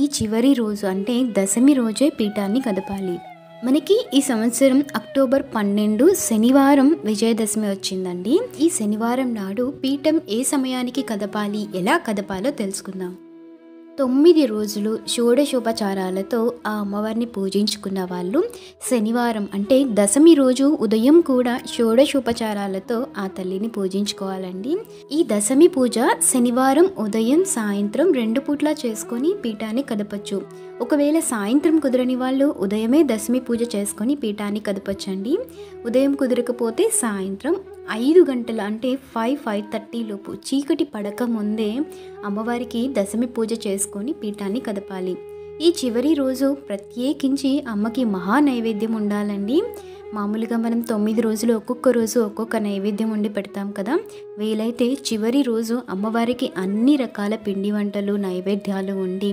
ఈ చివరి రోజు అంటే దశమి రోజే పీఠాన్ని కదపాలి. మనకి ఈ సంవత్సరం అక్టోబర్ 12 శనివారం విజయదశమి వచ్చిందండి. ఈ శనివారం నాడు పీఠం ఏ సమయానికి కదపాలి, ఎలా కదపాలో తెలుసుకుందాం. 9 రోజులు షోడశోపచారాలతో ఆ అమ్మవారిని పూజించుకున్న వాళ్ళు శనివారం అంటే దశమి రోజు ఉదయం కూడా షోడశోపచారాలతో ఆ తల్లిని పూజించుకోవాలండి. ఈ దశమి పూజ శనివారం ఉదయం సాయంత్రం 2 పూట్ల చేసుకొని పీఠాన్ని కదపచ్చు. ఒకవేళ సాయంత్రం కుదరని వాళ్ళు ఉదయమే దశమి పూజ చేసుకొని పీఠాన్ని కదపచ్చండి. ఉదయం కుదరకపోతే సాయంత్రం 5 గంటల అంటే 5:30 లోపు చీకటి పడక ముందే అమ్మవారికి దశమి పూజ చేసుకొని పీఠాన్ని కదపాలి. ఈ చివరి రోజు ప్రత్యేకించి అమ్మకి మహా నైవేద్యం ఉండాలండి. మామూలుగా మనం 9 రోజులు ఒక్కొక్క రోజు ఒక్కొక్క నైవేద్యం వండి పెడతాం కదా. వీలైతే చివరి రోజు అమ్మవారికి అన్ని రకాల పిండి వంటలు నైవేద్యాలు వండి